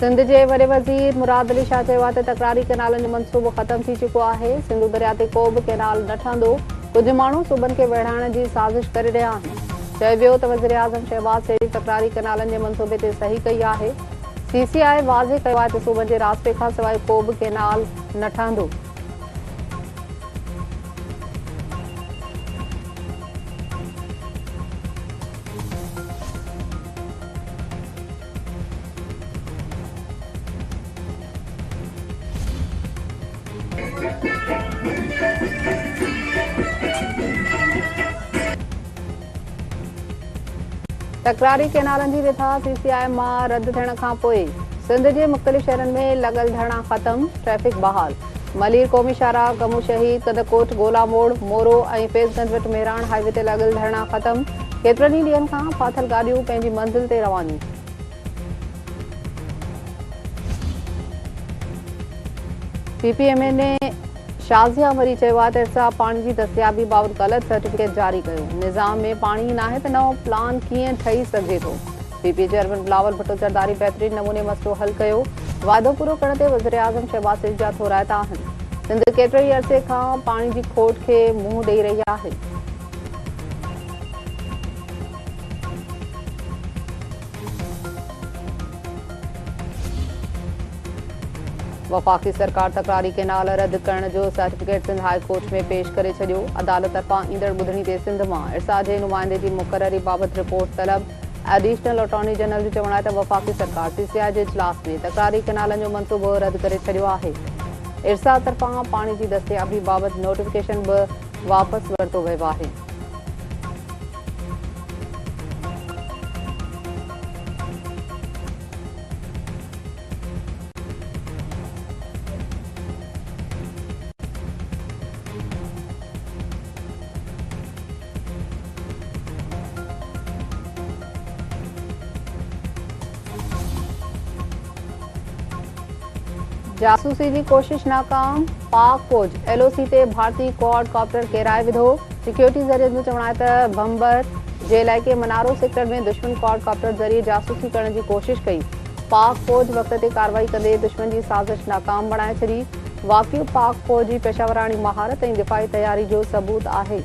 सिंध जे वॾे वज़ीर मुराद अली शाह चयो आहे त तकरारी कैनालनि जो मंसूबो ख़तम थी चुको आहे। सिंधु दरिया ते को बि कैनाल न ठहंदो। कुझु माण्हू सूबनि खे विढ़ाइण जी साज़िश करे रहिया आहिनि। चयो वियो त वज़ीर आज़म शहबाज़ शरीफ़ तकरारी कैनालनि जे मंसूबे ते सही कई आहे। CCI वाज़े कयो आहे त सूबनि जे रास्ते खां सवाइ को बि कैनाल न ठहंदो। तकरारी कैनालनि जी रिथा CCI मां रद्द थियण खां पोइ सिंध जे मुख़्तलिफ़ शहरनि में लॻल धरणा ख़तम, ट्रैफ़िक बहाल। मलीर क़ौमी शाहराह, गमू शहीद, कदकोट, गोला मोड़, मोरो ऐं फैज़गंज वटि मेहराण हाईवे ते लॻल धरणा ख़तम। केतिरनि ई ॾींहनि खां फाथल गाॾियूं पंहिंजी मंज़िल ते रवानियूं। PPMA ने शाज़िया वरी चयो आहे त इरसा पाणी जी दस्तियाबी बाबति ग़लति सर्टिफिकेट जारी कयो। निज़ाम में पाणी नाहे त नओं प्लान कीअं ठही सघे थो। PPA चेयरमैन बिलावल भुट्टो ज़रदारी बहितरीन नमूने मसइलो हल कयो। वाइदो पूरो करण ते वज़ीर आज़म शहबाज़ शरीफ़ जा थो रायता आहिनि। सिंध केतिरे ई अरसे खां पाणी जी खोट खे मुंहुं ॾेई रही आहे। वफ़ाक़ी सरकार तकरारी कैनाल रद्द करण जो सर्टिफिकेट सिंध हाई कोर्ट में पेश करे छॾियो। अदालत तरफ़ां ईंदड़ ॿुधणी ते सिंध मां इरसा जे नुमाइंदे जी मुक़ररी बाबति रिपोर्ट तलब। एडिशनल अटॉर्नी जनरल जो चवणु आहे त वफ़ाक़ी सरकार CCI जे इजलास में तकरारी कैनालनि जो मंसूबो रद्द करे छॾियो आहे। इरसा तरफ़ां पाणी जी दस्तियाबी बाबति नोटिफिकेशन बि वापसि वरितो वियो आहे। जासूसी जी कोशिश नाकाम, पाक फौज LOC ते भारतीय क्वाड कॉप्टर किराए विधो। सिक्योरिटी ज़रिए जो चवणु आहे त बम्बर जे इलाइक़े मनारो सेक्टर में दुश्मन क्वाड कॉप्टर ज़रिए जासूसी करण जी कोशिश कई। पाक फौज वक़्त ते कार्रवाई कंदे दुश्मन जी साज़िश नाकाम बणाए छॾी। वाक़ियो पाक फौज जी पेशावराणी महारत ऐं दिफ़ाई तयारी जो सबूत आहे।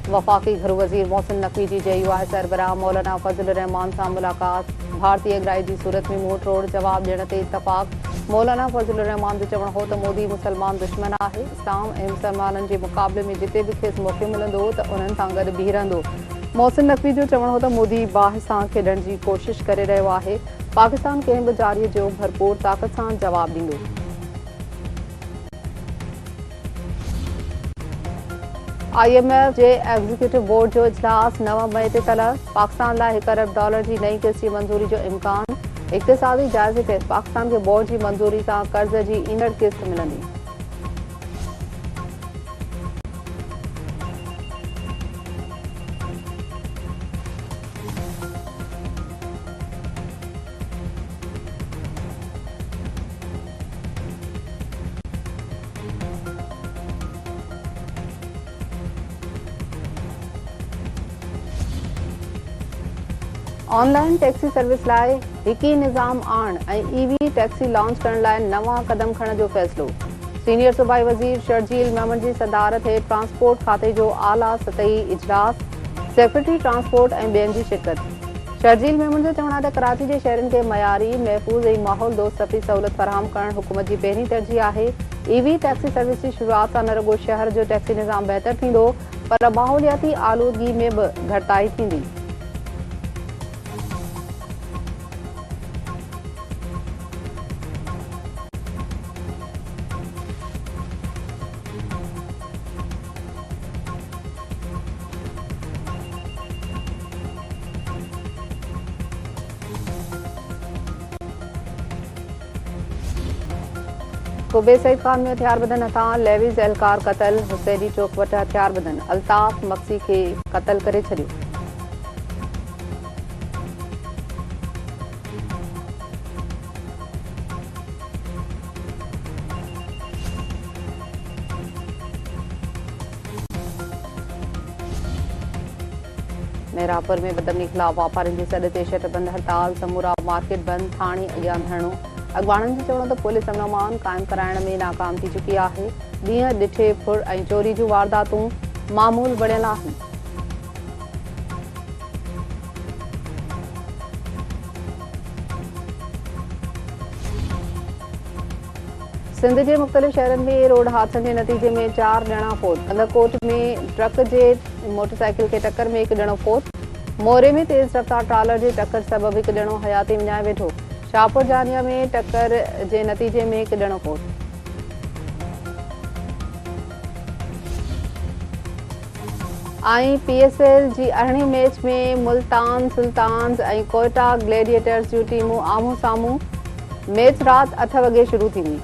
वफ़ाक़ी घरू वज़ीर मोहसिन नक़वी जी JUI सरबराह मौलाना फज़ल रहमान सां मुलाक़ात। भारतीय अगराई जी सूरत में मुंहुं तोड़ जवाब ॾियण ते इतफ़ाक़। मौलाना फज़ल रहमान जो चवणु हो त मोदी मुसलमान दुश्मन आहे। इस्लाम ऐं मुसलमाननि जे मुक़ाबले में जिते बि खेसि मौक़ो मिलंदो त उन्हनि सां गॾु बीह रहंदो। मोहसिन नक़वी जो चवणु हो त मोदी बाहि सां खेॾण जी कोशिश करे रहियो आहे। पाकिस्तान कंहिं बि जारीअ जो भरपूर ताक़त सां जवाब ॾींदो। IMF जे एग्ज़ीक्यूटिव बोर्ड जो इजलास 9 मई ते तलब। पाकिस्तान लाइ $1 अरब जी नई किस्त जी मंज़ूरी जो इम्कान। इक़्तिसादी जाइज़े तहत पाकिस्तान खे बोर्ड जी मंज़ूरी सां कर्ज़ जी ईंदड़ किस्त मिलंदी। ऑनलाइन टैक्सी सर्विस लाइ हिकु ई निज़ाम आणण ऐं EV टैक्सी लॉन्च करण लाइ नवां क़दम खणण जो फ़ैसिलो। सीनियर सूबाई वज़ीर शर्जील मेमन जी सदारत हेठि ट्रांसपोर्ट खाते जो आला सतही इजलास। सेक्रेटरी ट्रांसपोर्ट ऐं ॿियनि जी शिरकत। शर्जील मेमन जो चवणु आहे त कराची जे शहरनि खे मयारी, महफ़ूज़ ऐं माहौल दोस्त सफ़री सहूलियत फ़राहम करणु हुकूमत जी पहिरीं तरजीह आहे। EV टैक्सी सर्विस जी शुरूआत सां न रुॻो शहर जो टैक्सी निज़ाम बहितर थींदो, पर माहौलियाती आलूदगी में बि घटिताई थींदी। सूबे सईद खान में हथियारबंदनि हथां लेविस एहलकार क़तल। हुसैनी चौक वटि हथियारबंदनि अल्ताफ़ मक्सी खे क़तल करे छॾियो। मेहरापुर में बदमनी खिलाफ वापारियुनि जी सॾ ते शटबंद हड़ताल, समूरा मार्केट बंद, थाणे अॻियां धरणो। अॻवाननि जो चवणो त पुलिस अमन क़ाइम कराइण में नाकाम थी चुकी आहे। ॾींहं ॾिठे फुर ऐं चोरी जूं वारदातूं मामूल बणियल आहिनि। सिंध के मुख़्तलिफ़ शहरनि में रोड हादसनि के नतीजे में 4 ॼणा फोत। अंदरकोट में ट्रक के मोटरसाइकिल के टक्कर में 1 ॼणो फोत। मोरे में तेज़ रफ्तार ट्रालर के टक्कर सबब 1 ॼणो हयाती विञाए वेठो। शाहपुर जानिया में टक्कर के नतीजे में 1 ॼणो फोत। PSL जी 8वीं मैच में मुल्तान सुल्तान्स और कोयटा ग्लैडिएटर्स जूं टीमूं आम्हूं साम्हूं। मैच रात 8 वॻे शुरू थी हुई।